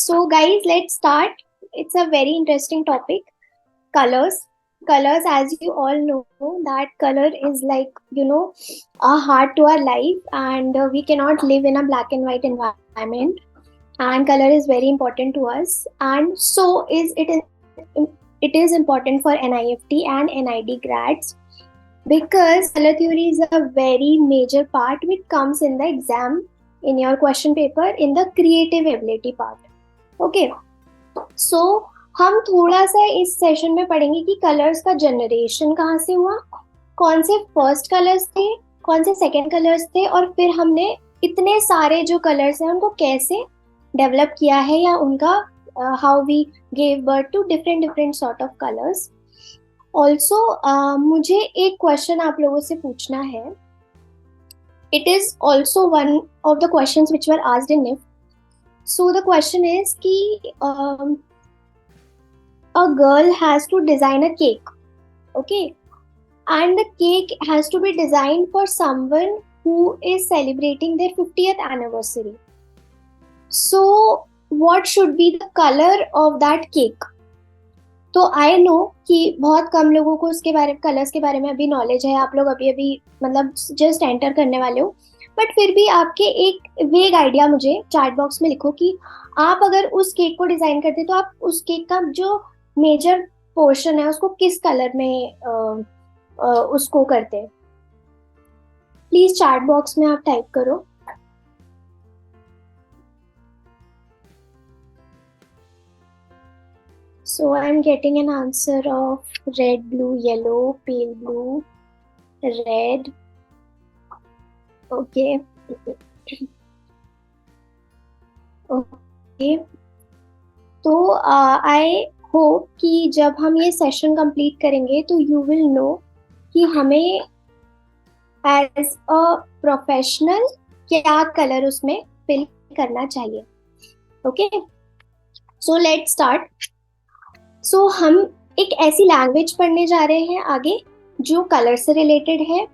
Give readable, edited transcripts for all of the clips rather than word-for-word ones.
So, guys, let's start. It's a very interesting topic. Colors. Colors, as you all know, that color is like, a heart to our life, and we cannot live in a black and white environment. And color is very important to us, and so is it. It is important for NIFT and NID grads because color theory is a very major part which comes in the exam in your question paper in the creative ability part. Okay so हम थोड़ा सा इस session में पढ़ेंगे कि colours का generation कहाँ से हुआ, कौन से फर्स्ट कलर्स थे, कौन से सेकंड कलर्स थे, और फिर हमने इतने सारे जो कलर्स हैं उनको कैसे डेवलप किया है या उनका how we gave birth to different different sort of colours. Also मुझे एक क्वेश्चन आप लोगों से पूछना है. It is also one of the questions which were asked in NIFT. So the question is कि a girl has to design a cake, okay, and the cake has to be designed for someone who is celebrating their 50th anniversary. So what should be the color of that cake? तो I know कि बहुत कम लोगों को उसके बारे में colours के बारे में अभी नॉलेज है. आप लोग अभी अभी मतलब जस्ट एंटर करने वाले हो, बट फिर भी आपके एक वेग आइडिया मुझे चैट बॉक्स में लिखो कि आप अगर उस केक को डिजाइन करते तो आप उस केक का जो मेजर पोर्शन है उसको किस कलर में उसको करते. प्लीज चैट बॉक्स में आप टाइप करो. So I'm getting an answer of red, blue, yellow, pale blue, red. Okay. Okay. तो आई होप कि जब हम ये सेशन कंप्लीट करेंगे तो यू विल नो कि हमें एज अ प्रोफेशनल क्या कलर उसमें फिल करना चाहिए. Okay, so let's start. So हम एक ऐसी लैंग्वेज पढ़ने जा रहे हैं आगे जो कलर से रिलेटेड है.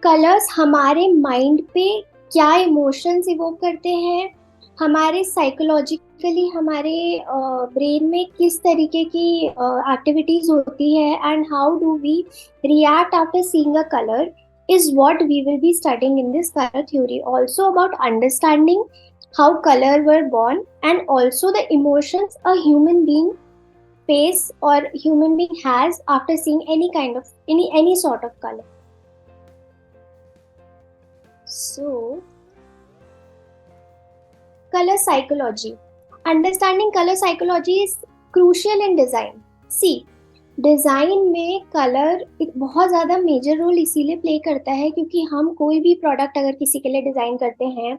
कलर्स हमारे माइंड पे क्या इमोशंस इवोक करते हैं, हमारे साइकोलॉजिकली हमारे ब्रेन में किस तरीके की एक्टिविटीज होती है, and how do we react after seeing a colour is what we will be studying in this color theory. Also about understanding how color were born and also the emotions a human being face or human being has after seeing any kind of any sort of color. So color psychology. Understanding color psychology is crucial in design. See, design में colour एक बहुत ज्यादा major role इसीलिए play करता है क्योंकि हम कोई भी प्रोडक्ट अगर किसी के लिए डिजाइन करते हैं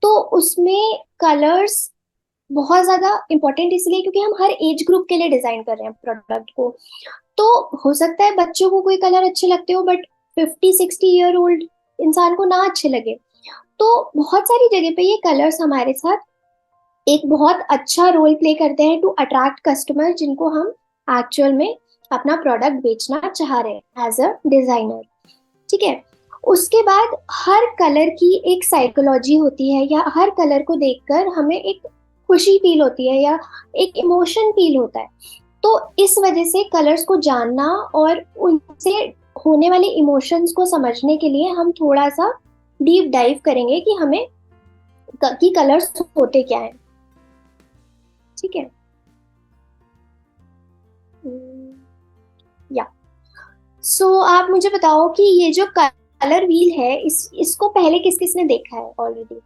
तो उसमें कलर्स बहुत ज्यादा इंपॉर्टेंट इसलिए क्योंकि हम हर एज ग्रुप के लिए डिजाइन कर रहे हैं प्रोडक्ट को. तो हो सकता है बच्चों को कोई कलर अच्छे लगते हो बट 50-60 ईयर ओल्ड इंसान को ना अच्छे लगे. तो बहुत सारी जगह पे ये कलर्स हमारे साथ एक बहुत अच्छा रोल प्ले करते हैं टू अट्रैक्ट कस्टमर जिनको हम एक्चुअल में अपना प्रोडक्ट बेचना चाह रहे हैं एज अ डिजाइनर. ठीक है, उसके बाद हर कलर की एक साइकोलॉजी होती है या हर कलर को देखकर हमें एक खुशी फील होती है या एक इमोशन फील होता है. तो इस वजह से कलर्स को जानना और उनसे होने वाले इमोशंस को समझने के लिए हम थोड़ा सा डीप डाइव करेंगे कि हमें कि कलर्स होते क्या हैं. ठीक है, या सो आप मुझे बताओ कि ये जो कलर व्हील है इसको पहले किस किसने देखा है already.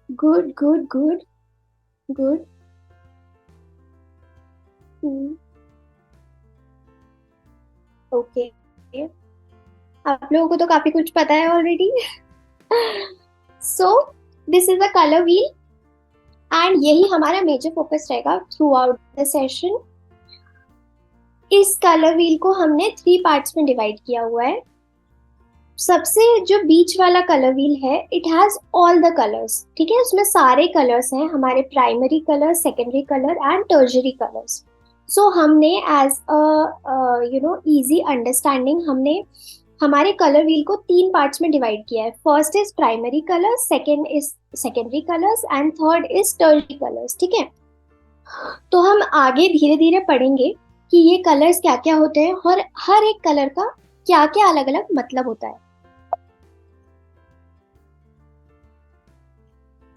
Good good good good. Okay, आप लोगों को तो काफी कुछ पता है already. So this is a colour wheel and यही हमारा मेजर फोकस रहेगा थ्रू आउट द सेशन. इस कलर व्हील को हमने 3 पार्ट्स में डिवाइड किया हुआ है. सबसे जो बीच वाला कलर व्हील है it has all the colours. ठीक है, उसमें सारे कलर्स हैं, हमारे primary colour, secondary colour and tertiary colours. So हमने एज अ इजी अंडरस्टैंडिंग हमने हमारे कलर व्हील को तीन पार्ट्स में डिवाइड किया है। First is primary colours, second is secondary colours and third is tertiary colours. ठीक है, तो हम आगे धीरे धीरे पढ़ेंगे कि ये कलर्स क्या क्या होते हैं और हर एक कलर का क्या क्या अलग अलग मतलब होता है।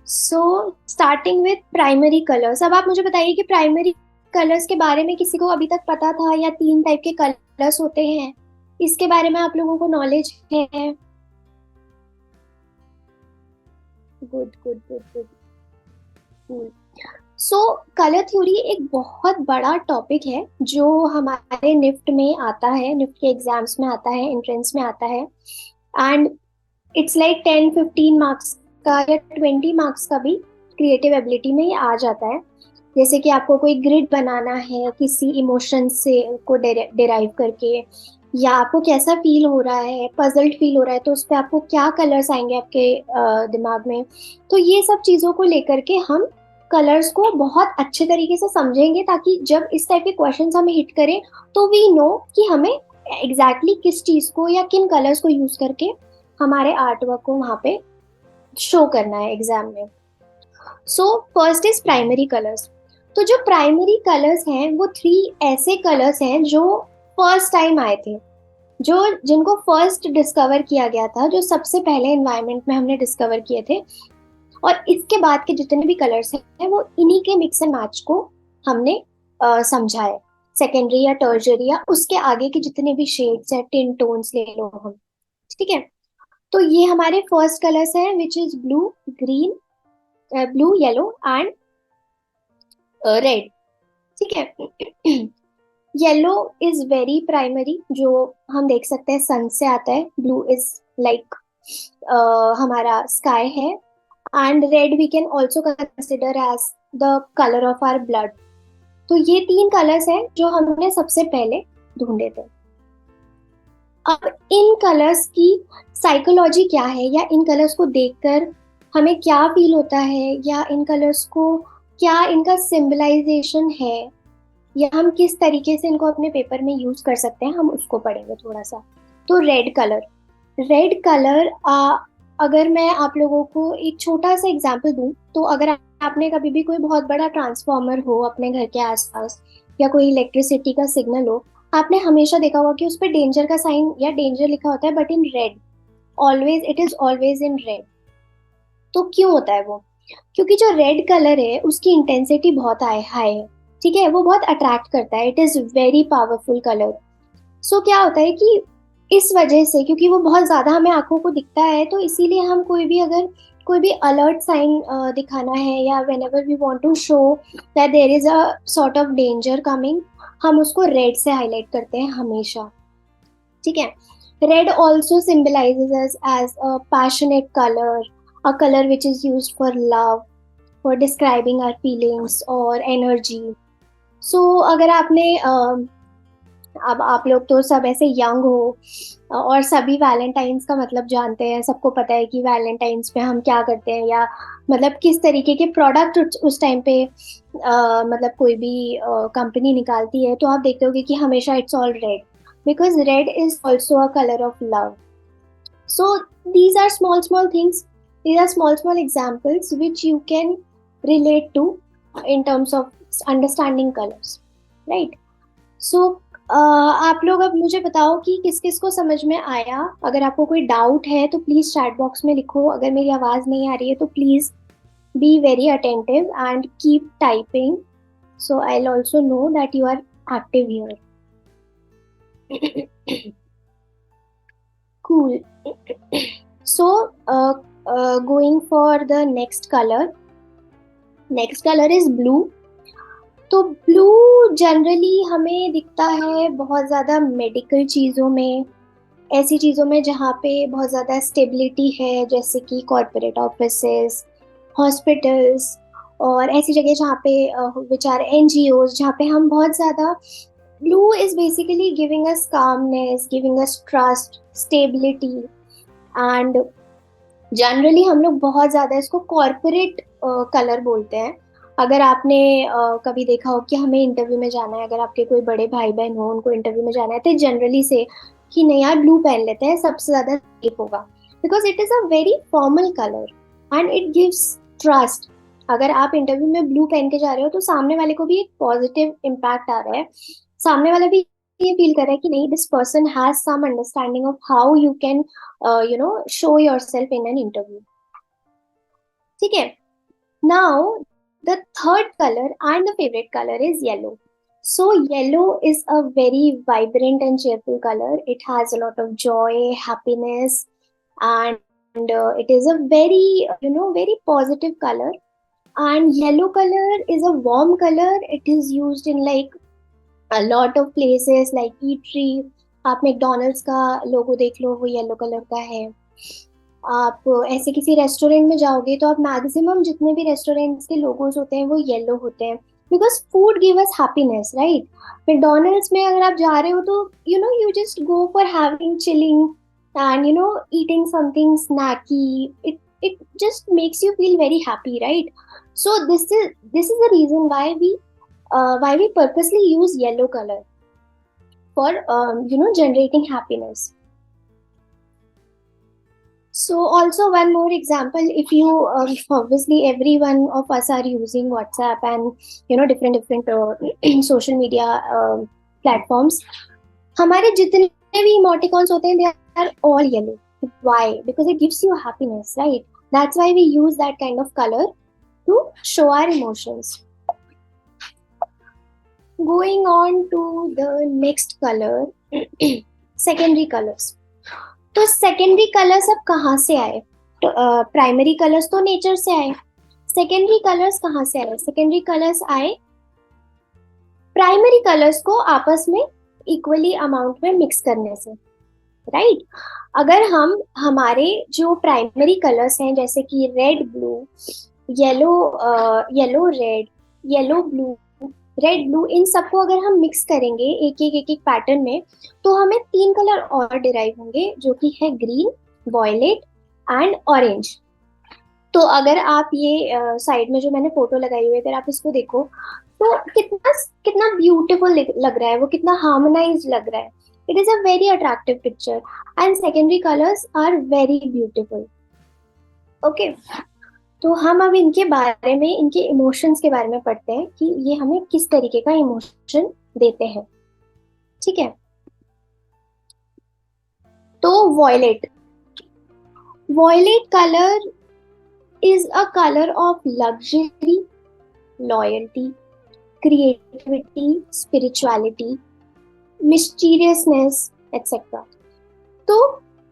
So starting with primary colours. अब आप मुझे बताइए कि प्राइमरी कलर्स के बारे में किसी को अभी तक पता था, या तीन टाइप के कलर्स होते हैं, इसके बारे में आप लोगों को नॉलेज है? Good good good good, cool. So colour theory एक बहुत बड़ा टॉपिक है जो हमारे निफ्ट में आता है, निफ्ट के एग्जाम्स में आता है, एंट्रेंस में आता है। एंड इट्स लाइक 10-15 मार्क्स का या 20 मार्क्स का भी क्रिएटिव एबिलिटी में ये आ जाता है। जैसे कि आपको कोई ग्रिड बनाना है किसी इमोशन से को डिराइव करके, या आपको कैसा फील हो रहा है, पजल्ड फील हो रहा है, तो उस पर आपको क्या कलर्स आएंगे आपके दिमाग में। तो ये सब चीज़ों को लेकर के हम कलर्स को बहुत अच्छे तरीके से समझेंगे, ताकि जब इस टाइप के क्वेश्चंस हमें हिट करें तो वी नो कि हमें एग्जैक्टली किस चीज़ को या किन कलर्स को यूज करके हमारे आर्ट वर्क को वहाँ पे शो करना है एग्जाम में। So first is primary colours. तो जो प्राइमरी कलर्स हैं वो थ्री ऐसे कलर्स हैं जो फर्स्ट टाइम आए थे, जो जिनको फर्स्ट डिस्कवर किया गया था, जो सबसे पहले एनवायरनमेंट में हमने डिस्कवर किए थे। और इसके बाद के जितने भी कलर्स हैं वो इन्हीं के मिक्स एंड मैच को हमने समझा है। सेकेंडरी या टर्जरी या उसके आगे के जितने भी शेड्स हैं, टिन टोन्स ले लो हम। ठीक है, तो ये हमारे फर्स्ट कलर्स हैं which is blue, green, blue, yellow and red. ठीक है, येलो इज वेरी प्राइमरी, जो हम देख सकते हैं सन से आता है। ब्लू इज लाइक हमारा स्काई है। And red we can also consider as the colour of our blood. तो ये तीन कलर्स हैं जो हमने सबसे पहले ढूंढे थे। अब इन कलर्स की साइकोलॉजी क्या है, या इन कलर्स को देखकर हमें क्या फील होता है, या इन कलर्स को क्या इनका सिंबलाइजेशन है, या हम किस तरीके से इनको अपने पेपर में यूज कर सकते हैं, हम उसको पढ़ेंगे थोड़ा सा। तो रेड कलर, रेड कलर अगर मैं आप लोगों को एक छोटा सा एग्जांपल दूं, तो अगर आपने कभी भी कोई बहुत बड़ा ट्रांसफॉर्मर हो अपने घर के आसपास, या कोई इलेक्ट्रिसिटी का सिग्नल हो, आपने हमेशा देखा होगा कि उस पर डेंजर का साइन या डेंजर लिखा होता है, but in red. Always, it is always in red. तो क्यों होता है वो? क्योंकि जो रेड कलर है उसकी इंटेंसिटी बहुत हाई हाई है। ठीक है, वो बहुत अट्रैक्ट करता है, it is very powerful colour. So क्या होता है कि इस वजह से, क्योंकि वो बहुत ज्यादा हमें आंखों को दिखता है, तो इसीलिए हम कोई भी अगर कोई भी अलर्ट साइन दिखाना है, या whenever we want to show that there is a sort of danger coming, हम उसको रेड से हाईलाइट करते हैं हमेशा। ठीक है, red also symbolizes as a passionate color, a color which is used for love, for describing our feelings or energy. So अगर आपने अब आप लोग तो सब ऐसे यंग हो और सभी वैलेंटाइंस का मतलब जानते हैं, सबको पता है कि वैलेंटाइंस पे हम क्या करते हैं, या मतलब किस तरीके के प्रोडक्ट उस टाइम पे मतलब कोई भी कंपनी निकालती है, तो आप देखते होगे कि हमेशा it's all red, because red is also a color of love. So these are small small things, these are small small examples which you can relate to in terms of understanding colors, right? So आप लोग अब मुझे बताओ कि किस किस को समझ में आया। अगर आपको कोई डाउट है तो प्लीज चैट बॉक्स में लिखो। अगर मेरी आवाज नहीं आ रही है तो please be very attentive and keep typing, so I'll also know that you are active here. Cool. So, going for the next color. Next color is blue. तो ब्लू जनरली हमें दिखता है बहुत ज़्यादा मेडिकल चीज़ों में, ऐसी चीज़ों में जहाँ पे बहुत ज़्यादा स्टेबिलिटी है, जैसे कि कॉरपोरेट ऑफिसेस, हॉस्पिटल्स, और ऐसी जगह जहाँ पे विच आर NGOs, जहाँ पे हम बहुत ज़्यादा, blue is basically giving us calmness, giving us trust, stability, and generally हम लोग बहुत ज्यादा इसको कॉरपोरेट कलर बोलते हैं। अगर आपने कभी देखा हो कि हमें इंटरव्यू में जाना है, अगर आपके कोई बड़े भाई बहन हो, उनको इंटरव्यू में जाना है, तो जनरली से कि नहीं यार ब्लू पहन लेते हैं, सबसे ज्यादा सेफ होगा, because it is a very formal colour and it gives trust. अगर आप इंटरव्यू में ब्लू पहन के जा रहे हो तो सामने वाले को भी एक पॉजिटिव इम्पैक्ट आ रहा है, सामने वाला भी ये फील कर रहा है कि नहीं, this person has some understanding of how you can show yourself in an interview. ठीक है, now the third color and the favorite color is yellow. So yellow is a very vibrant and cheerful color. It has a lot of joy, happiness, and it is a very very positive color. And yellow color is a warm color. It is used in like a lot of places like eatery. आप McDonald's का लोगो देख लो, वो yellow colour का है। आप ऐसे किसी restaurant में जाओगे तो आप मैक्सिमम जितने भी रेस्टोरेंट्स के लोगोज होते हैं वो येलो होते हैं, because food give us happiness, right. McDonald's में अगर आप जा रहे हो तो you just go for having chilling and eating something snacky, it just makes you feel very happy, right. So this is the reason why we purposely use yellow color for generating happiness. So also one more example, if you obviously every one of us are using WhatsApp and different social media platforms. हमारे जितने भी emoticons होते हैं they are all yellow. Why? Because it gives you happiness, right? That's why we use that kind of color to show our emotions. Going on to the next color, secondary colors. तो secondary colours अब कहाँ से आए? तो primary colours तो nature से आए, secondary colours कहाँ से आए? सेकेंडरी कलर्स आए प्राइमरी कलर्स को आपस में इक्वली अमाउंट में मिक्स करने से, राइट। अगर हम हमारे जो प्राइमरी कलर्स हैं जैसे कि red blue, yellow yellow red, yellow blue, red blue, इन सबको अगर हम मिक्स करेंगे एक एक पैटर्न में तो हमें 3 कलर और डिराइव होंगे जो कि है ग्रीन, वॉयलेट एंड ऑरेंज। तो अगर आप ये साइड में जो मैंने फोटो लगाई हुई है अगर आप इसको देखो तो कितना कितना ब्यूटीफुल लग रहा है, वो कितना हार्मोनाइज लग रहा है। It is a very attractive picture and secondary colours are very beautiful. Okay, तो हम अब इनके बारे में, इनके इमोशंस के बारे में पढ़ते हैं कि ये हमें किस तरीके का इमोशन देते हैं। ठीक है, तो violet, violet colour is a colour of luxury, loyalty, creativity, spirituality, mysteriousness etcetera. तो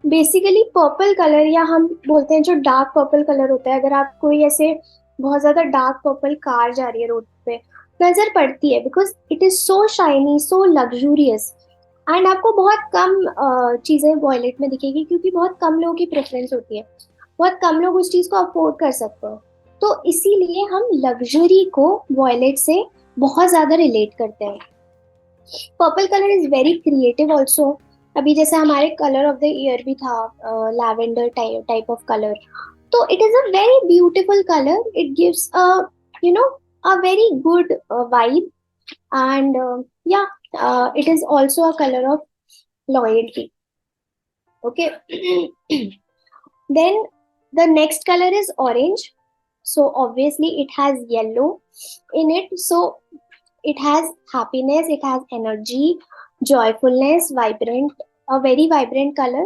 बेसिकली पर्पल कलर, या हम बोलते हैं जो डार्क पर्पल कलर होता है, अगर आप कोई ऐसे बहुत ज्यादा डार्क पर्पल कार जा रही है रोड पे, नजर पड़ती है because it is so shiny, so luxurious, and आपको बहुत कम चीजें वॉयलेट में दिखेगी क्योंकि बहुत कम लोगों की प्रेफरेंस होती है, बहुत कम लोग उस चीज को अफोर्ड कर सकते हैं। तो इसीलिए हम लग्जरी को वॉयलेट से बहुत ज्यादा रिलेट करते हैं। Purple colour is very creative also. अभी जैसे हमारे कलर ऑफ द ईयर भी था लैवेंडर टाइप ऑफ कलर, तो it is a very beautiful colour, it gives a very good vibe and it is also a color of loyalty. Okay. Then the next color is orange. So obviously it has yellow in it, so it has happiness, it has energy, joyfulness, vibrant, a very vibrant color,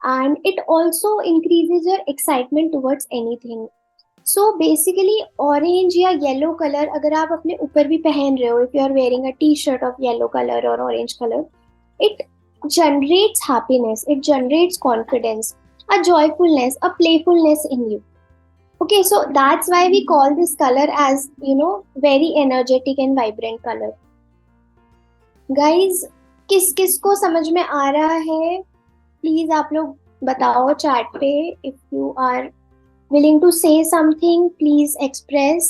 and it also increases your excitement towards anything. So basically orange या yellow colour अगर आप अपने ऊपर भी पहन रहे हो, if you are wearing a T shirt of yellow colour और orange colour, it generates happiness, it generates confidence, a joyfulness, a playfulness in you. Okay, so that's why we call this color as very energetic and vibrant color. Guys, किस किस को समझ में आ रहा है please आप लोग बताओ चैट पे। if you are willing to say something, please express.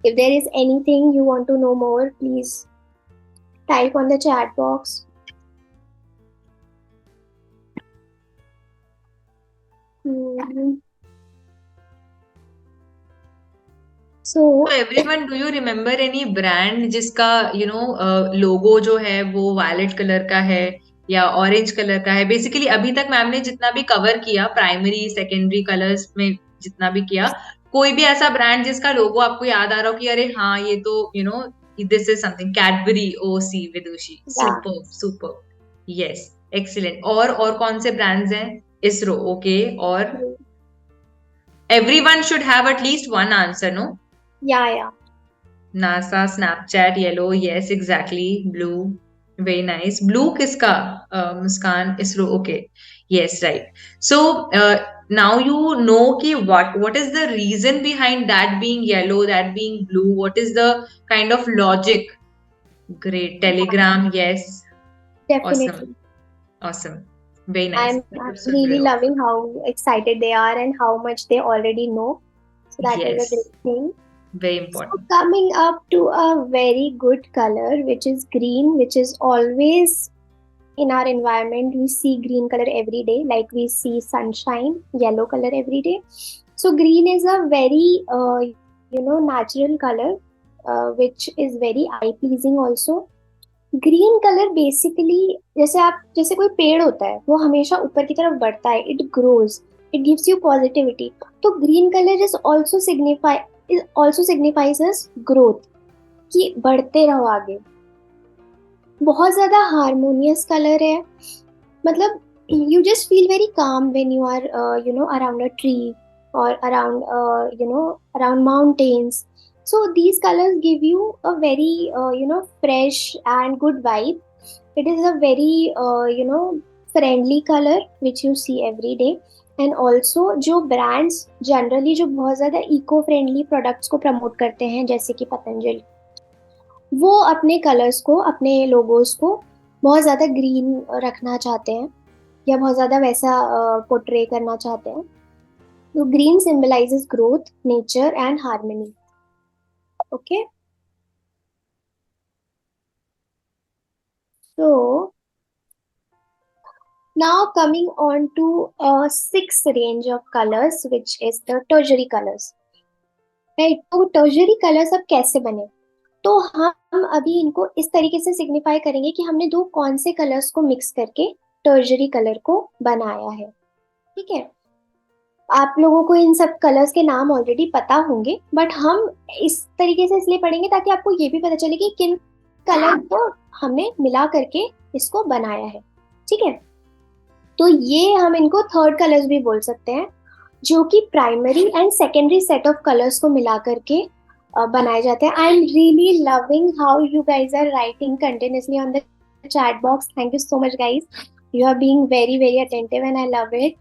If there is anything you want to know more, please type on the chat box. So everyone, do you remember any brand जिसका लोगो जो है वो violet colour का है, या orange colour का है। Basically अभी तक मैम ने जितना भी कवर किया, प्राइमरी सेकेंडरी कलर्स में जितना भी किया, कोई भी ऐसा ब्रांड जिसका लोगो आपको याद आ रहा हो कि अरे हाँ ये तो दिस इज समथिंग, कैडबरी, ओ सी विदुषी, या सुपर सुपर, यस, एक्सीलेंट। और कौन से ब्रांड्स हैं? इसरो, ओके। और everyone should have at least one answer, no? Yeah NASA, Snapchat, yellow, yes exactly, blue, very nice. Blue किसका? Muskan, ISRO, okay, yes, right. So now you know कि what is the reason behind that being yellow, that being blue, what is the kind of logic? Great. Telegram, yes, awesome, definitely. awesome, very nice, I'm मतलब सुन रहे really हो? loving how excited they are and how much they already know. So that is a Yes, great thing. very So important. coming up to a very good color, which is green, which is always in our environment. We see green color every day, like we see sunshine, yellow color every day. So green is a very, natural color, which is very eye pleasing also. Green colour basically जैसे कोई पेड़ होता है वो हमेशा ऊपर की तरफ बढ़ता है, it grows, it gives you positivity. तो green colour is also signifies us growth, कि बढ़ते रहो आगे. बहुत ज्यादा हारमोनियस कलर है. मतलब you just feel very calm when you are around a tree और around mountains. So these colors give you a very fresh and good vibe. It is a very friendly color which you see every day. And also जो brands generally जो बहुत ज़्यादा eco friendly products को promote करते हैं जैसे कि पतंजलि, वो अपने कलर्स को, अपने लोगोस को बहुत ज़्यादा ग्रीन रखना चाहते हैं या बहुत ज़्यादा वैसा पोर्ट्रे करना चाहते हैं. तो green symbolizes growth, nature and harmony. Okay. So now coming on to a sixth range of colors, which is the tertiary colors. Right? तो tertiary colors अब कैसे बने? तो हम अभी इनको इस तरीके से सिग्निफाई करेंगे कि हमने दो कौन से कलर्स को मिक्स करके टर्जरी कलर को बनाया है. ठीक है. आप लोगों को इन सब कलर्स के नाम ऑलरेडी पता होंगे, बट हम इस तरीके से इसलिए पढ़ेंगे ताकि आपको ये भी पता चले कि किन कलर को हमने मिला करके इसको बनाया है. ठीक है. तो ये हम इनको थर्ड कलर्स भी बोल सकते हैं, जो कि primary and secondary set of colours को मिला करके बनाए जाते हैं. I am really loving how you guys are writing continuously on the chat box. Thank you so much guys. You are being very, very attentive and I love it.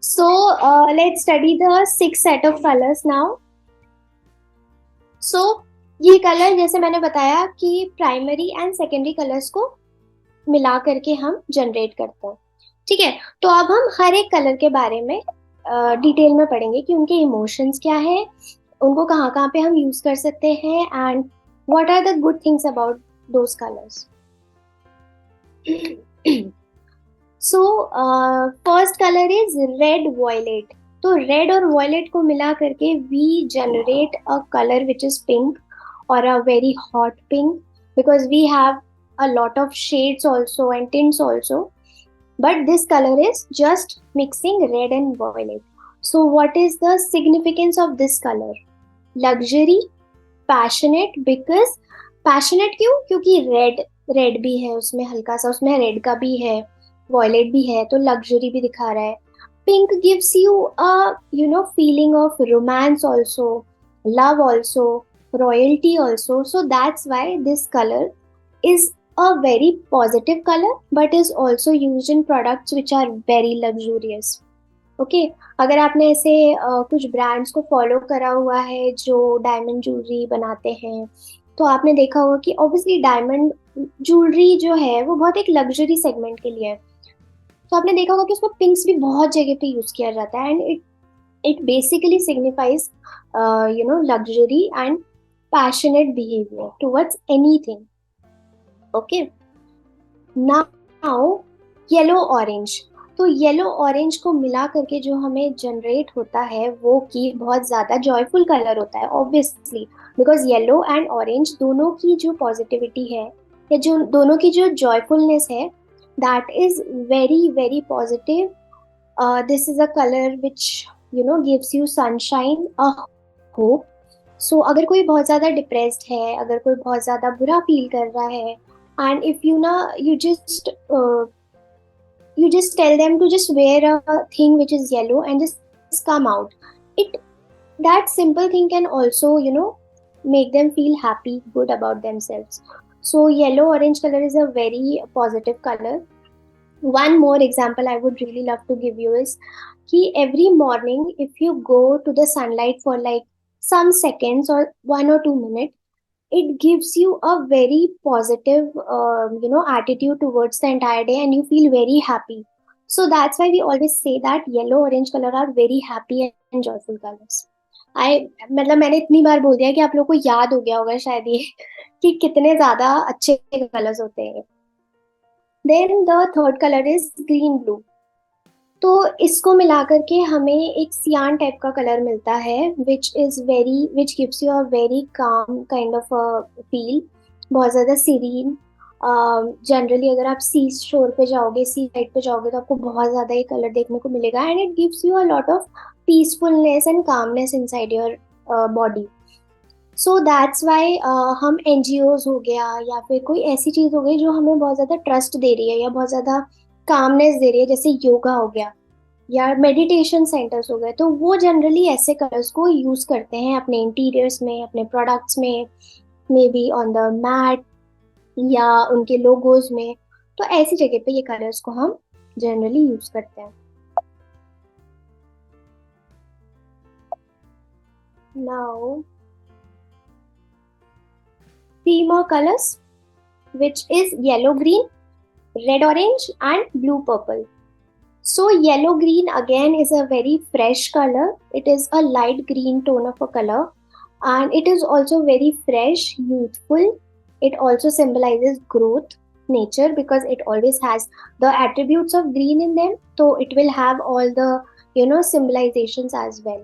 So let's study the six set of colors now. So ये colour जैसे मैंने बताया कि primary and secondary colours को मिला करके हम generate करते हैं. ठीक है. तो अब हम हर एक कलर के बारे में डिटेल में पढ़ेंगे कि उनके इमोशंस क्या है, उनको कहाँ कहाँ पे हम यूज कर सकते हैं, and what are the good things about those colours. So first colour is red violet. तो रेड और वॉयलेट को मिला करके we generate a colour which is pink, और a very hot pink, because we have a lot of shades also and tints also, but this color is just mixing red and violet. So what is the significance of this color? Luxury, passionate, because passionate क्यों? क्योंकि red भी है उसमें, हल्का सा उसमें red का भी है, वॉयलेट भी है, तो लग्जरी भी दिखा रहा है. Pink gives you a feeling of romance also, love also, royalty also. So that's why this color is a very positive color but is also used in products which are very luxurious. Okay. अगर आपने ऐसे कुछ brands को follow करा हुआ है जो diamond jewellery बनाते हैं, तो आपने देखा होगा कि ऑब्वियसली डायमंड ज्वेलरी जो है वो बहुत एक लग्जरी सेगमेंट के लिए है. तो आपने देखा होगा कि उसमें पिंक्स भी बहुत जगह पे यूज किया जाता है, and it basically signifies luxury and passionate behaviour towards anything. Okay. Now yellow orange. तो येलो ऑरेंज को मिला करके जो हमें जनरेट होता है वो कि बहुत ज़्यादा जॉयफुल कलर होता है obviously, because yellow and orange दोनों की जो पॉजिटिविटी है या जो दोनों की जो जॉयफुलनेस है, that is very very positive. This is a colour which gives you sunshine, a hope. So अगर कोई बहुत ज़्यादा डिप्रेस्ड है, अगर कोई बहुत ज़्यादा बुरा फील कर रहा है, and if you just tell them to just wear a thing which is yellow and just come out, it that simple thing can also make them feel happy, good about themselves. So yellow orange color is a very positive color. One more example I would really love to give you is कि every morning if you go to the sunlight for like some seconds or 1 or 2 minutes, it gives you a very positive attitude towards the entire day and you feel very happy. So that's why we always say that yellow orange color are very happy and joyful colors. I मतलब मैंने इतनी बार बोल दिया कि आप लोगों को याद हो गया होगा शायद ये कि कितने ज्यादा अच्छे कलर्स होते हैं. Then the third colour is green blue. तो इसको मिला करके हमें एक सियान टाइप का कलर मिलता है विच gives you a very calm kind of feel, बहुत ज़्यादा सीरीन. जनरली अगर आप सी शोर पे जाओगे, सी साइड पे जाओगे, तो आपको बहुत ज़्यादा ये कलर देखने को मिलेगा and it gives you a lot of peacefulness and calmness inside your body. So that's why हम एनजीओज हो गया या फिर कोई ऐसी चीज़ हो गई जो हमें बहुत ज़्यादा ट्रस्ट दे रही है या बहुत ज़्यादा कामनेस दे रही है, जैसे योगा हो गया या मेडिटेशन सेंटर्स हो गए, तो वो जनरली ऐसे कलर्स को यूज करते हैं अपने इंटीरियर्स में, अपने प्रोडक्ट्स में, maybe on the mat या उनके लोगोज में. तो ऐसी जगह पे ये कलर्स को हम जनरली यूज करते हैं. Now three more colors, which is yellow green, red orange and blue purple. So yellow green again is a very fresh color. It is a light green tone of a color and it is also very fresh, youthful. It also symbolizes growth, nature, because it always has the attributes of green in them. So it will have all the symbolizations as well.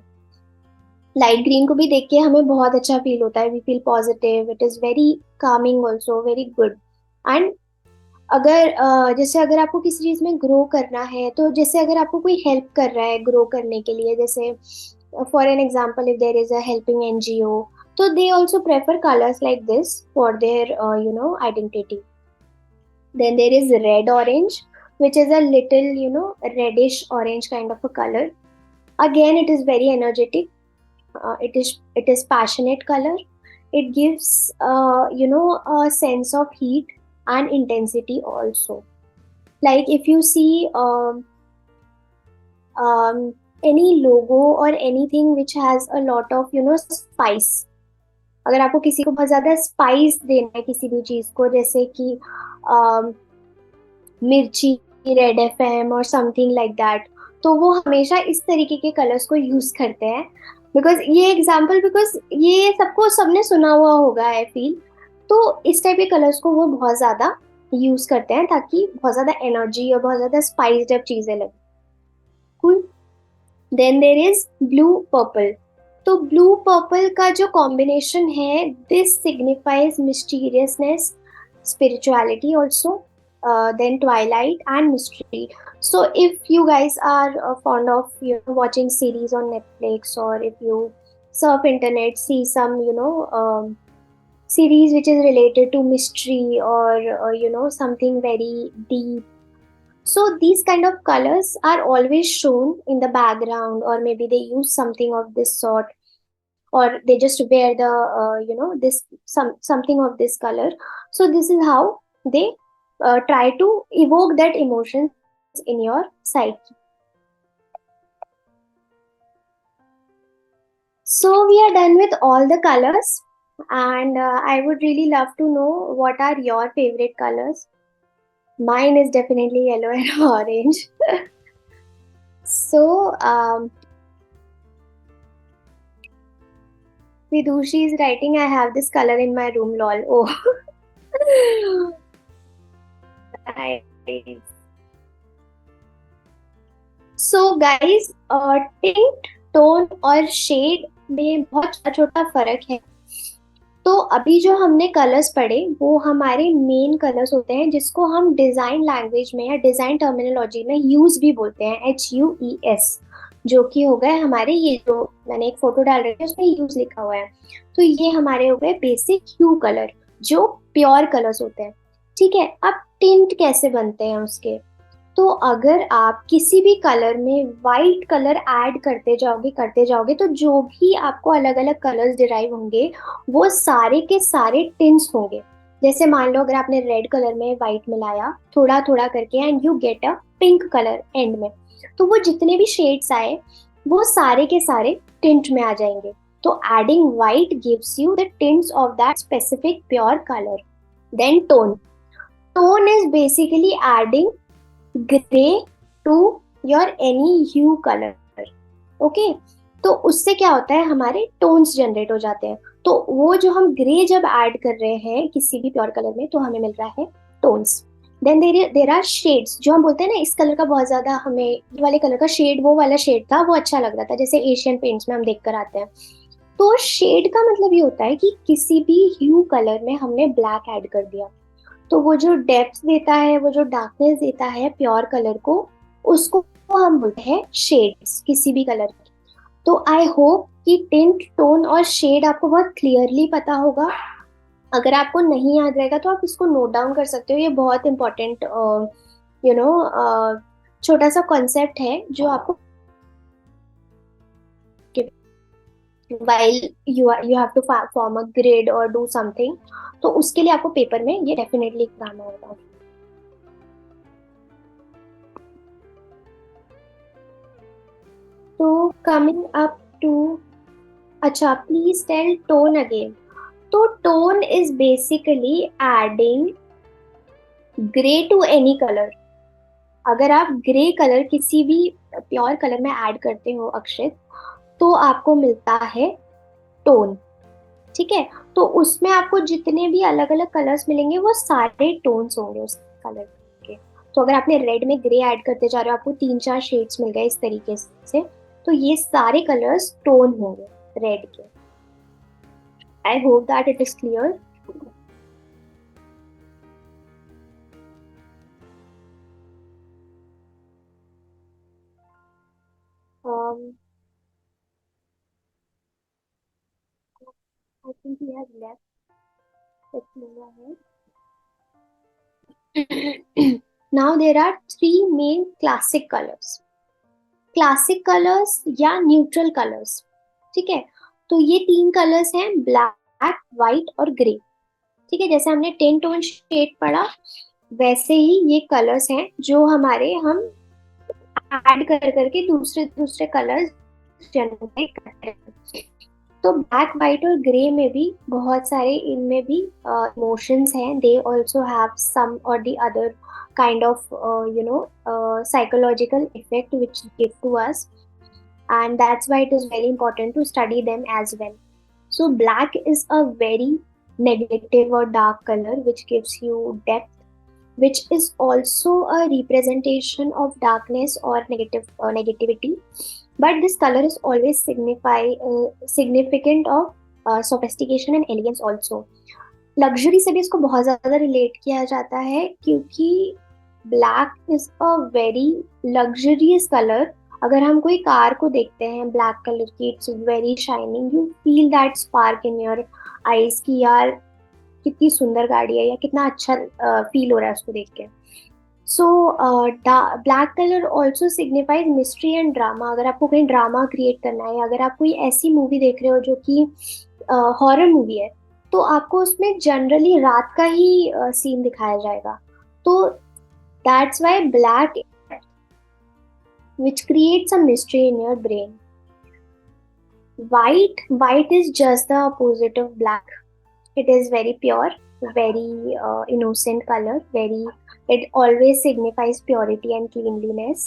Light green को भी देख के हमें बहुत अच्छा feel होता है, we feel positive, it is very calming also, very good. And अगर जैसे अगर आपको किसी चीज में ग्रो करना है, तो जैसे अगर आपको कोई हेल्प कर रहा है ग्रो करने के लिए, जैसे for an example if there is a helping NGO, तो they also prefer colours like this for their identity. Then there is red orange which is a little reddish orange kind of a color. Again it is very energetic. It is passionate color. It gives a sense of heat and intensity also. Like if you see any logo or anything which has a lot of spice, अगर आपको किसी को बहुत ज्यादा spice देना है किसी भी चीज को, जैसे कि मिर्ची, रेड एफएम और समथिंग लाइक दैट, तो वो हमेशा इस तरीके के कलर्स को यूज करते हैं. बिकॉज ये सबको सबने सुना हुआ होगा आई फील. तो इस टाइप के कलर्स को वो बहुत ज्यादा यूज करते हैं ताकि बहुत ज्यादा एनर्जी और बहुत ज्यादा स्पाइस्ड अप चीजें लगे. Cool. Then there is blue purple. तो ब्लू पर्पल का जो कॉम्बिनेशन है, this signifies mysteriousness, spirituality also, then twilight and mystery. So if you guys are fond of watching series on Netflix, or if you surf internet, see some series which is related to mystery or something very deep, so these kind of colors are always shown in the background, or maybe they use something of this sort, or they just wear the this something of this color. So this is how they try to evoke that emotions in your psyche. So we are done with all the colors, and I would really love to know what are your favorite colors. Mine is definitely yellow and orange. So Vidushi is writing, I have this color in my room, lol. Oh. Nice. So guys, tint, tone और shade में बहुत छोटा छोटा फर्क है. तो अभी जो हमने कलर्स पढ़े वो हमारे मेन कलर्स होते हैं, जिसको हम डिजाइन लैंग्वेज में या डिजाइन टर्मिनोलॉजी में यूज भी बोलते हैं, HUES, जो कि हो गए हमारे, ये जो मैंने एक फोटो डाल रही है उसमें यूज लिखा हुआ है। तो ये हमारे हो गए बेसिक ह्यू कलर, जो प्योर कलर्स होते हैं। ठीक है, अब टिंट कैसे बनते हैं उसके। तो अगर आप किसी भी कलर में वाइट कलर ऐड करते जाओगे तो जो भी आपको अलग अलग कलर्स डिराइव होंगे वो सारे के सारे टिंट्स होंगे। जैसे मान लो अगर आपने रेड कलर में वाइट मिलाया थोड़ा थोड़ा करके and you get a pink colour and में, तो वो जितने भी शेड्स आए वो सारे के सारे टिंट में आ जाएंगे। तो adding white gives you the tints of that specific pure colour. Then tone, tone is basically adding grey to your any hue colour. Okay, तो उससे क्या होता है, हमारे टोन्स जनरेट हो जाते हैं। तो वो जो हम ग्रे जब ऐड कर रहे हैं किसी भी प्योर कलर में तो हमें मिल रहा है tones. Then there are shades, जो हम बोलते हैं ना इस कलर का बहुत ज्यादा हमें, ये वाले कलर का शेड, वो वाला शेड था वो अच्छा लग रहा था, जैसे एशियन पेंट्स में हम देख कर आते हैं। तो शेड का मतलब ये होता है कि किसी भी ह्यू कलर में हमने ब्लैक ऐड कर दिया, तो वो जो डेप्थ देता है, वो जो डार्कनेस देता है प्योर कलर को, उसको हम बोलते हैं शेड्स किसी भी कलर की। तो आई होप कि टिंट, टोन और शेड आपको बहुत क्लियरली पता होगा। अगर आपको नहीं याद रहेगा तो आप इसको नोट डाउन कर सकते हो, ये बहुत इंपॉर्टेंट यू नो छोटा सा कॉन्सेप्ट है जो आपको while you have to form a grid or do something, तो उसके लिए आपको पेपर में ये डेफिनेटली काम आएगा। तो कमिंग अप टू, अच्छा प्लीज टेल टोन अगेन। तो tone is basically adding grey to any colour. अगर आप ग्रे कलर किसी भी प्योर कलर में ऐड करते हो अक्षित, तो आपको मिलता है टोन। ठीक है, तो उसमें आपको जितने भी अलग अलग कलर्स मिलेंगे वो सारे टोन्स होंगे उस कलर के। तो अगर आपने रेड में ग्रे ऐड करते जा रहे हो, आपको 3-4 शेड्स मिल गए इस तरीके से, तो ये सारे कलर्स टोन होंगे रेड के। I hope that it is clear. I think we have left, let's move ahead. Now there are three main classic colors, classic colours या न्यूट्रल कलर्स। ठीक है, तो ये 3 कलर्स हैं, ब्लैक, व्हाइट और grey. ठीक है, जैसे हमने 10 टोन शेड पढ़ा वैसे ही ये कलर्स हैं जो हमारे हम ऐड कर करके दूसरे दूसरे कलर्स जनरेट करते हैं। तो ब्लैक, व्हाइट और ग्रे में भी बहुत सारे, इनमें भी इमोशंस हैं, दे आल्सो हैव सम और the other kind of psychological effect which give to us, and that's why it is very important to study them as well. So black is a very negative or dark color which gives you depth, which is also a representation of darkness or negativity, but this color is always significant of sophistication and elegance also. Luxury से भी इसको बहुत ज्यादा relate किया जाता है क्योंकि black is a very luxurious colour. अगर हम कोई कार को देखते हैं ब्लैक कलर की, it's very shining, you feel that spark in your eyes की यार कितनी सुंदर गाड़ी है या कितना अच्छा फील हो रहा है उसको देख के। So black colour also signifies mystery and drama. अगर आपको कहीं ड्रामा क्रिएट करना है, अगर आप कोई ऐसी मूवी देख रहे हो जो कि हॉरर मूवी है, तो आपको उसमें जनरली रात का ही सीन दिखाया जाएगा। तो that's why black, which creates a mystery in your brain. White is just the opposite of black. It is very pure, very innocent color, very, it always signifies purity and cleanliness.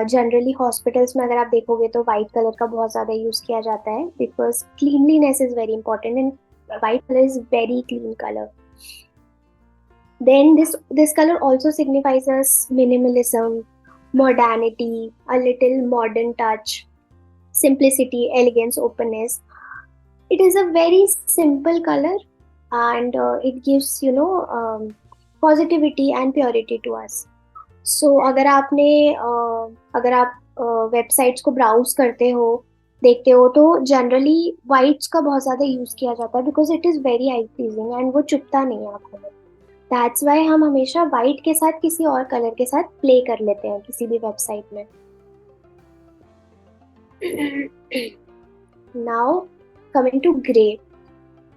Generally hospitals में अगर आप देखोगे तो white colour का बहुत ज़्यादा use किया जाता है because cleanliness is very important and white color is very clean color. Then this color also signifies us minimalism, modernity, a little modern touch, simplicity, elegance, openness. It is a very simple color, and it gives positivity and purity to us. So अगर आप websites को browse करते हो, देखते हो, तो generally whites का बहुत ज्यादा यूज किया जाता है because it is very I pleasing and वो चुभता नहीं है आंखों में. दैट्स वाई हम हमेशा वाइट के साथ किसी और कलर के साथ प्ले कर लेते हैं किसी भी वेबसाइट में. Now coming to gray.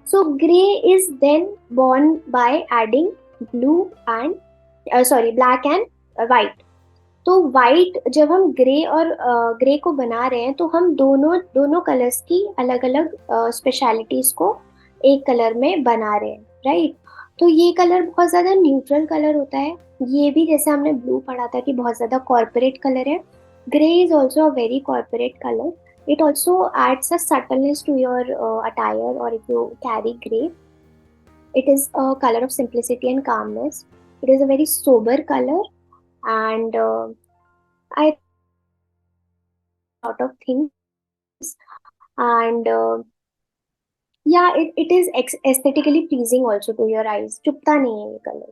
So gray is then born by adding blue and black and white. तो वाइट जब हम ग्रे और ग्रे को बना रहे हैं तो हम दोनों दोनों कलर्स की अलग अलग स्पेशलिटीज को एक कलर में बना रहे हैं, राइट. तो ये कलर बहुत ज्यादा न्यूट्रल कलर होता है. ये भी जैसे हमने ब्लू पढ़ा था कि बहुत ज्यादा कॉर्पोरेट कलर है. Grey is also a very corporate colour. It also adds a subtleness to your attire, or if you carry gray, it is a color of simplicity and calmness. It is a very sober color, and I lot of things, and yeah, it is aesthetically pleasing also to your eyes. चुभता नहीं है ये color.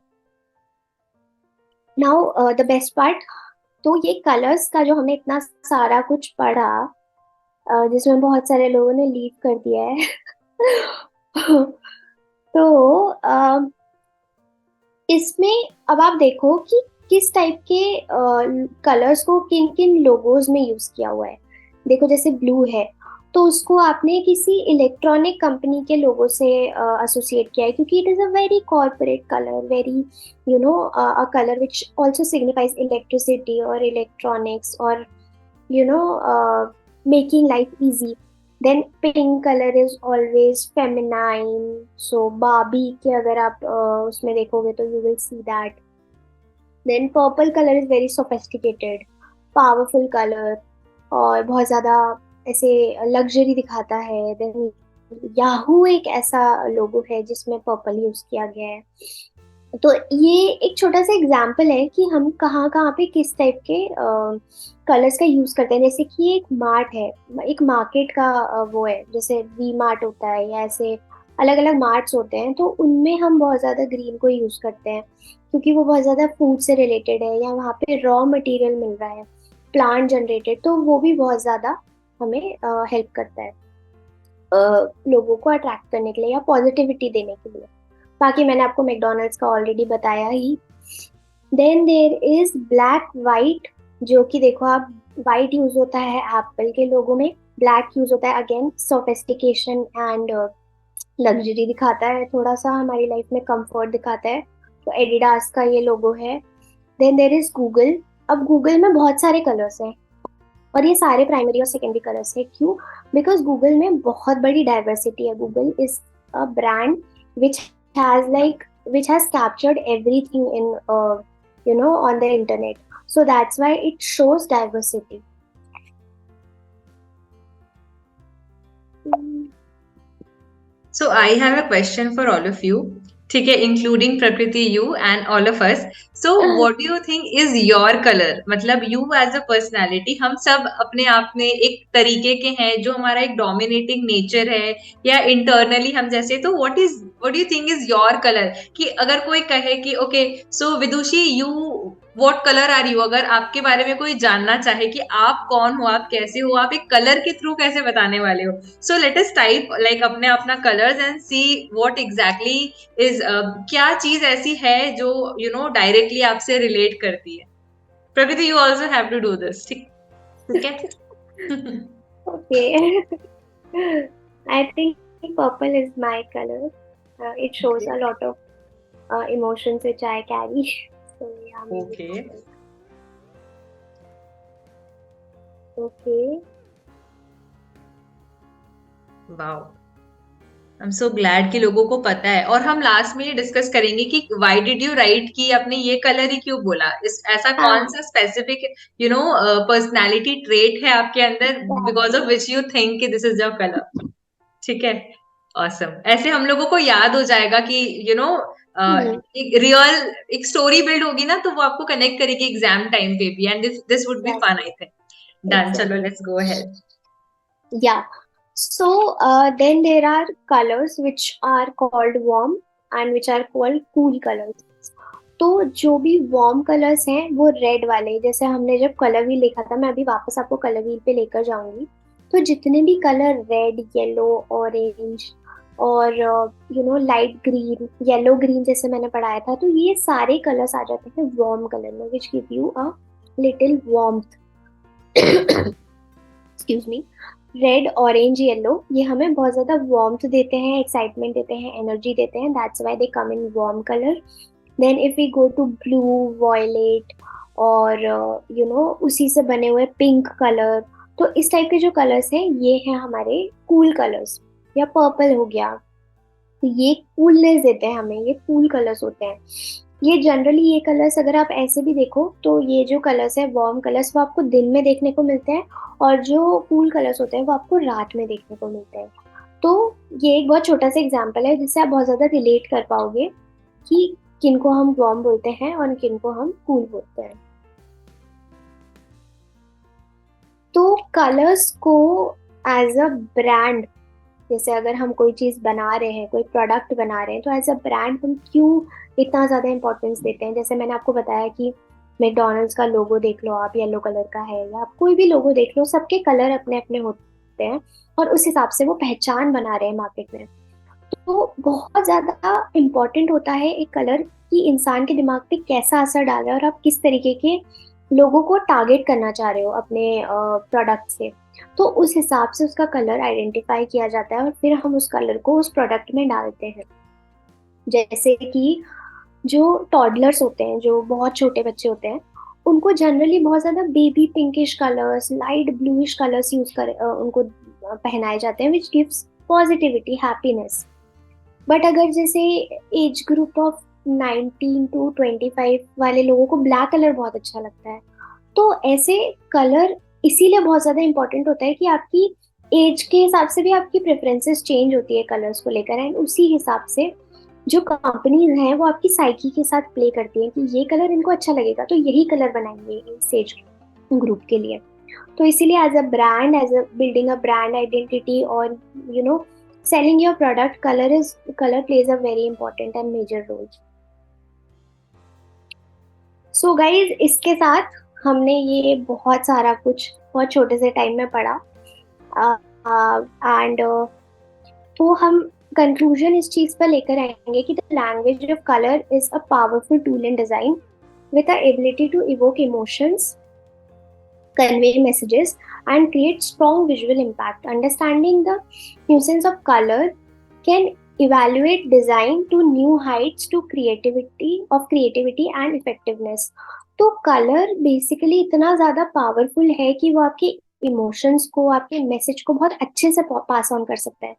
Now the best part, तो ये colors का जो हमने इतना सारा कुछ पढ़ा, जिसमें बहुत सारे लोगों ने लीव कर दिया है. तो इसमें अब आप देखो कि किस टाइप के कलर्स को किन किन लोगोज में यूज किया हुआ है. देखो जैसे ब्लू है तो उसको आपने किसी इलेक्ट्रॉनिक कंपनी के लोगो से एसोसिएट किया है क्योंकि it is a very corporate colour, very a colour which also signifies electricity और इलेक्ट्रॉनिक्स और making life easy. Then pink color is always feminine. So Barbie के अगर आप उसमें देखोगे तो you will see that. Then purple color is very sophisticated, powerful color और बहुत ज़्यादा ऐसे लग्जरी दिखाता है. Then याहू एक ऐसा लोगो है जिसमें पर्पल यूज किया गया है. तो ये एक छोटा सा एग्जाम्पल है कि हम कहाँ कहाँ पे किस टाइप के कलर्स का यूज करते हैं. जैसे कि एक मार्ट है, एक मार्केट का वो है, जैसे वी मार्ट होता है या ऐसे अलग अलग मार्ट्स होते हैं, तो उनमें हम बहुत ज्यादा ग्रीन को यूज करते हैं क्योंकि वो बहुत ज्यादा फूड से रिलेटेड है या वहाँ पे रॉ मटेरियल मिल रहा है, प्लांट जनरेटेड, तो वो भी बहुत ज्यादा हमें हेल्प करता है लोगों को अट्रैक्ट करने के लिए या पॉजिटिविटी देने के लिए. बाकी मैंने आपको मैकडोनल्ड्स का ऑलरेडी बताया ही. Then there is black white, जो कि देखो आप, वाइट यूज होता है एप्पल के लोगों में, ब्लैक यूज होता है अगेन सोफिस्टिकेशन एंड लग्जरी दिखाता है, थोड़ा सा हमारी लाइफ में कंफर्ट दिखाता है. तो एडिडास का ये लोगो है. Then there is Google. अब गूगल में बहुत सारे कलर्स हैं और ये सारे प्राइमरी और सेकेंडरी कलर्स है. क्यों? बिकॉज गूगल में बहुत बड़ी डाइवर्सिटी है. Google is a brand which has captured everything in on the internet, so that's why it shows diversity. So I have a question for all of you. ठीक है, including Prakriti, you and all of us. So what do you think is your color? मतलब you as a personality, हम सब अपने आप में एक तरीके के हैं जो हमारा एक dominating nature है या internally हम जैसे, तो what do you think is your color? कि अगर कोई कहे कि okay, so Vidushi you what color are you? अगर आपके बारे में कोई जानना चाहे कि आप कौन हो, आप कैसे हो, आप एक कलर के थ्रू कैसे बताने वाले हो. So let us type like अपना colors and see what exactly is क्या चीज ऐसी है जो डायरेक्टली आपसे रिलेट करती है. Prakriti, you also have to do this. ठीक है. Okay. I think purple is my color. It shows Okay. a lot of emotions which I carry. So yeah, maybe Okay. purple. Okay. Wow, I am so glad कि लोगों को पता है. और हम last में ये डिस्कस करेंगे कि व्हाई डिड यू राइट कि आपने ये कलर ही क्यों बोला. इस ऐसा कौन सा स्पेसिफिक पर्सनालिटी ट्रेट है आपके अंदर because of which you think कि दिस इज योर कलर. ठीक है, ऑसम. ऐसे हम लोगों को याद हो जाएगा कि एक रियल एक स्टोरी बिल्ड होगी ना, तो वो आपको कनेक्ट करेगी एग्जाम टाइम पे भी, and this would be fun, I think. Done, चलो let's go ahead. Yeah. So then there are colors which are called warm and which are called cool colors. तो जो भी वार्म कलर्स हैं वो red वाले, जैसे हमने जब कलर व्हील देखा था, मैं अभी वापस आपको कलर व्हील पे लेकर जाऊंगी। तो जितने भी कलर रेड, येलो, ऑरेंज और लाइट ग्रीन, येलो ग्रीन जैसे मैंने पढ़ाया था, तो ये सारे कलर्स आ जाते हैं वार्म कलर में, which give you a little warmth. Excuse me. Red, orange, yellow ये हमें बहुत ज्यादा वार्मथ देते हैं, एक्साइटमेंट देते हैं, एनर्जी देते हैं, that's why they come in warm colour. Then if we go to blue, violet और उसी से बने हुए पिंक कलर, तो इस टाइप के जो कलर्स हैं ये हैं हमारे कूल कलर्स। या पर्पल हो गया, तो ये कूलनेस देते हैं हमें, ये कूल कलर्स होते हैं। ये जनरली ये कलर्स अगर आप ऐसे भी देखो तो ये जो कलर्स है वार्म कलर्स वो आपको दिन में देखने को मिलते हैं, और जो कूल कलर्स होते हैं वो आपको रात में देखने को मिलते हैं। तो ये एक बहुत छोटा सा एग्जाम्पल है जिससे आप बहुत ज्यादा रिलेट कर पाओगे कि किनको हम वार्म बोलते हैं और किनको हम कूल बोलते हैं। तो कलर्स को एज अ ब्रांड, जैसे अगर हम कोई चीज बना रहे हैं, कोई प्रोडक्ट बना रहे हैं, तो एज अ ब्रांड हम क्यों इतना ज्यादा इंपॉर्टेंस देते हैं। जैसे मैंने आपको बताया कि मैकडोनल्ड्स का लोगो देख लो आप, येलो कलर का है, या आप कोई भी लोगो देख लो, सबके कलर अपने अपने होते हैं और उस हिसाब से वो पहचान बना रहे हैं मार्केट में। तो बहुत ज्यादा इम्पोर्टेंट होता है एक कलर कि इंसान के दिमाग पे कैसा असर डाल रहा है और आप किस तरीके के लोगों को टारगेट करना चाह रहे हो अपने प्रोडक्ट से। तो उस हिसाब से उसका कलर आइडेंटिफाई किया जाता है और फिर हम उस कलर को उस प्रोडक्ट में डालते हैं। जैसे कि जो टॉडलर्स होते हैं, जो बहुत छोटे बच्चे होते हैं, उनको जनरली बहुत ज्यादा baby pinkish colours, light bluish colours उनको पहनाए जाते हैं, which gives positivity, happiness. But अगर जैसे एज ग्रुप ऑफ 19 to 25 वाले लोगों को ब्लैक कलर बहुत अच्छा लगता है, तो ऐसे कलर इसीलिए बहुत ज्यादा इंपॉर्टेंट होता है कि आपकी एज के हिसाब से भी आपकी प्रेफरेंसेस चेंज होती है कलर्स को लेकर, एंड उसी हिसाब से जो कंपनीज हैं वो आपकी साइकी के साथ प्ले करती हैं कि ये कलर इनको अच्छा लगेगा तो यही कलर बनाएंगे इस एज ग्रुप के लिए। तो इसीलिए as a brand, as a building a brand identity और you know selling your product, color plays a very important and major role. So guys, इसके साथ हमने ये बहुत सारा कुछ बहुत छोटे से टाइम में पढ़ा, एंड तो हम कंक्लूजन इस चीज पर लेकर आएंगे कि the language of colour is a powerful tool in design with the ability to evoke emotions, convey messages, and create strong visual impact. Understanding the nuisance of color can evaluate design to new heights to creativity and effectiveness. तो colour basically इतना ज्यादा powerful है कि वो आपके emotions को, आपके message को बहुत अच्छे से पास ऑन कर सकता है।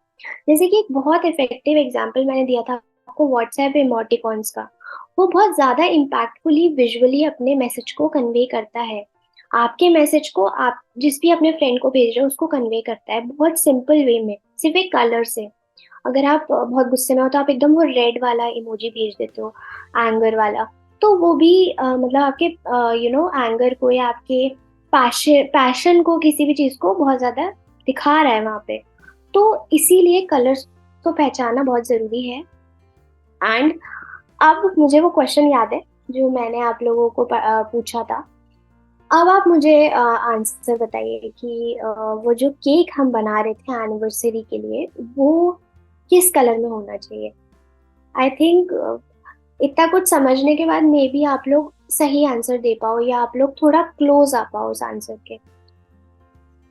जैसे कि एक बहुत इफेक्टिव एग्जांपल मैंने दिया था आपको व्हाट्सएप इमोटिकॉन्स का, वो बहुत ज्यादा इम्पैक्टफुली विजुअली अपने मैसेज को कन्वे करता है। आपके मैसेज को आप जिस भी अपने फ्रेंड को भेज रहे हो उसको कन्वे करता है बहुत सिंपल वे में, सिर्फ एक कलर से। अगर आप बहुत गुस्से में हो तो आप एकदम वो रेड वाला इमोजी भेज देते हो, एंगर वाला, तो वो भी मतलब आपके एंगर को या आपके पैशन को, किसी भी चीज को बहुत ज्यादा दिखा रहा है वहां पे। तो इसीलिए कलर्स को पहचानना बहुत जरूरी है। एंड अब मुझे वो क्वेश्चन याद है जो मैंने आप लोगों को पूछा था। अब आप मुझे आंसर बताइए कि वो जो केक हम बना रहे थे एनिवर्सरी के लिए, वो किस कलर में होना चाहिए। आई थिंक इतना कुछ समझने के बाद मे बी आप लोग सही आंसर दे पाओ या आप लोग थोड़ा क्लोज आ पाओ उस आंसर के।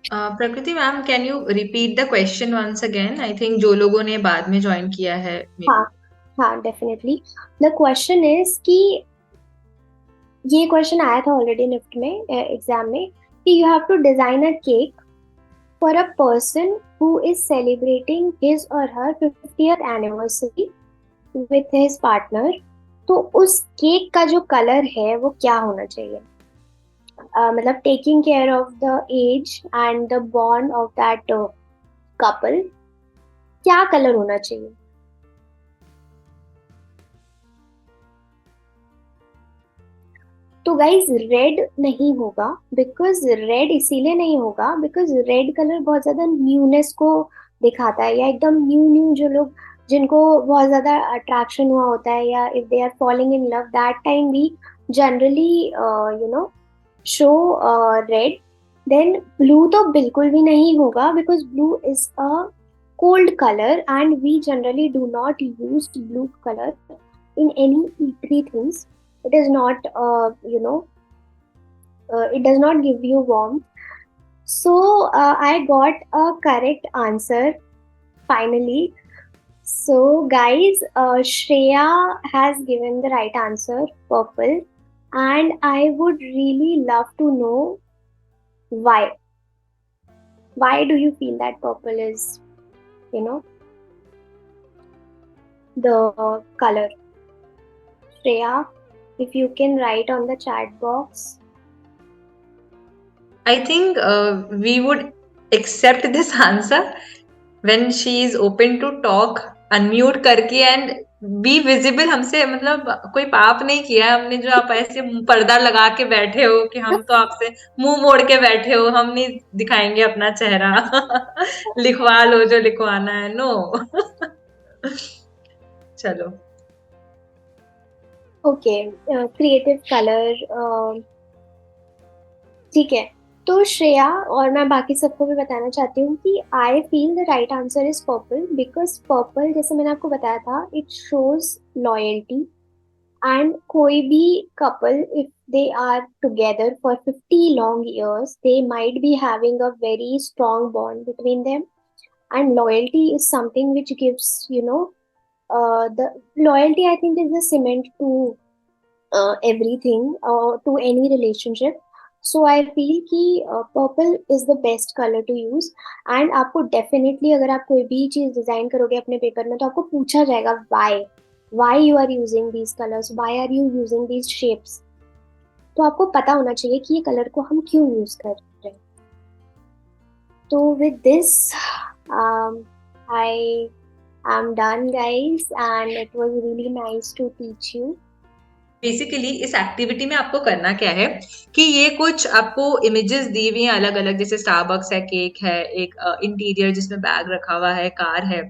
Prakriti ma'am, can you repeat the question once again? I think जो लोगों ने बाद में ज्वाइन किया है हाँ हाँ, डेफिनेटली। द क्वेश्चन इज कि ये क्वेश्चन आया था ऑलरेडी निफ्ट में, एग्जाम में, कि you have to design a cake for a person who is celebrating his or her 50th anniversary with his partner, तो उस केक का जो कलर है वो क्या होना चाहिए। मतलब taking care of the age and the bond of that couple, क्या कलर होना चाहिए। तो गाइज रेड नहीं होगा, बिकॉज रेड इसीलिए नहीं होगा बिकॉज रेड कलर बहुत ज्यादा न्यूनेस को दिखाता है, या एकदम न्यू न्यू जो लोग जिनको बहुत ज्यादा अट्रैक्शन हुआ होता है, या if they are following in love that time we generally show red. Then blue तो बिल्कुल भी नहीं होगा because blue is a cold color and we generally do not use blue color in any eatery things. It is not it does not give you warmth. So I got a correct answer finally. So guys, Shreya has given the right answer, purple, and I would really love to know why. Why do you feel that purple is, you know, the color? Shreya, if you can write on the chat box. I think we would accept this answer when she is open to talk, unmute करके and be visible. हमसे मतलब कोई पाप नहीं किया हमने, जो आप ऐसे पर्दा लगा के बैठे हो कि हम तो आपसे मुंह मोड़ के बैठे हो, हम नहीं दिखाएंगे अपना चेहरा लिखवा लो जो लिखवाना है. नो चलो. Okay, creative colour. ठीक है, तो श्रेया और मैं बाकी सबको भी बताना चाहती हूँ कि I feel the right answer is purple, because purple जैसे मैंने आपको बताया था इट शोज लॉयल्टी. एंड कोई भी couple if they are together for 50 long years they might be having a very strong bond between them, and loyalty is something which gives, the loyalty I think is the cement to everything, to any relationship. So I feel कि purple is the best color to use. And आपको definitely अगर आप कोई भी चीज design करोगे अपने paper में तो आपको पूछा जाएगा why you are using these colors, why are you using these shapes. तो आपको पता होना चाहिए कि ये कलर को हम क्यों यूज कर रहे हैं. तो with this I am done guys, and it was really nice to teach you. Basically इस एक्टिविटी में आपको करना क्या है कि ये कुछ आपको इमेजेस दी हुई हैं अलग अलग, जैसे स्टारबक्स है, केक है, एक इंटीरियर जिसमें बैग रखा हुआ है, कार है,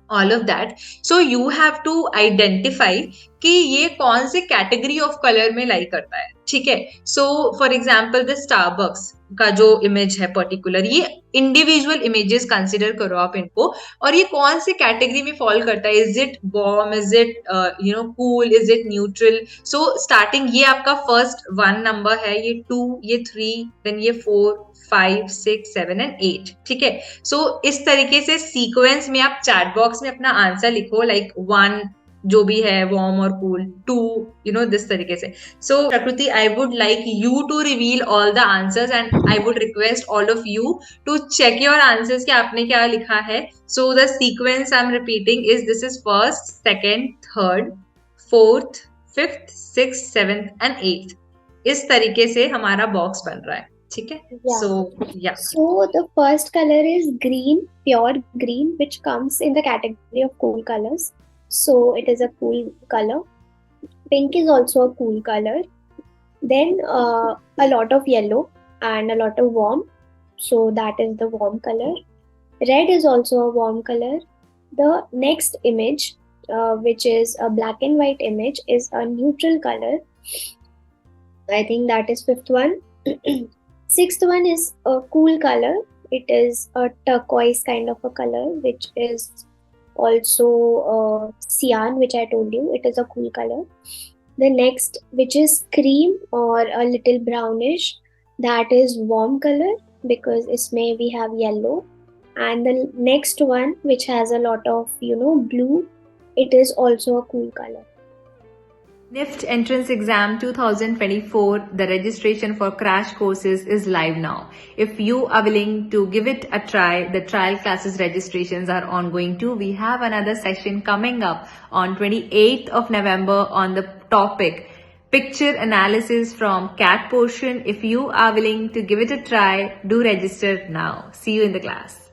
all of that. So you have to identify कि ये कौन से कैटेगरी ऑफ कलर में लाई करता है. ठीक है. So for example the Starbucks का जो इमेज है पर्टिकुलर, ये इंडिविजुअल इमेजेस कंसिडर करो आप इनको, और ये कौन से कैटेगरी में फॉल करता है. Is it warm, is it cool, is it neutral. So starting ये आपका फर्स्ट 1 नंबर है, ये 2, ये 3, देन ये 4, 5, 6, 7 एंड 8. ठीक है. सो इस तरीके से सीक्वेंस में आप चैट बॉक्स में अपना आंसर लिखो, लाइक 1 जो भी है वार्म और कूल, 2 दिस तरीके से. So Prakriti, I would like you to reveal all the answers and I would request all of you to check your answers कि आपने क्या लिखा है. So the sequence I am repeating is, this is first, second, third, fourth, fifth, six, seventh and 8th. इस तरीके से हमारा box बन रहा है. ठीक है. So the first color is green, pure green, which comes in the category of cool colors. So it is a cool color. Pink is also a cool color. Then a lot of yellow and a lot of warm. So that is the warm color. Red is also a warm color. The next image, which is a black and white image, is a neutral color. I think that is 5th one. 6th one is a cool color. It is a turquoise kind of a color, which is also cyan, which I told you. It is a cool color. The next, which is cream or a little brownish, that is warm color because isme we have yellow. And the next one, which has a lot of blue, it is also a cool color. NIFT Entrance Exam 2024, the registration for crash courses is live now. If you are willing to give it a try, the trial classes registrations are ongoing too. We have another session coming up on 28th of November on the topic Picture Analysis from CAT portion. If you are willing to give it a try, do register now. See you in the class.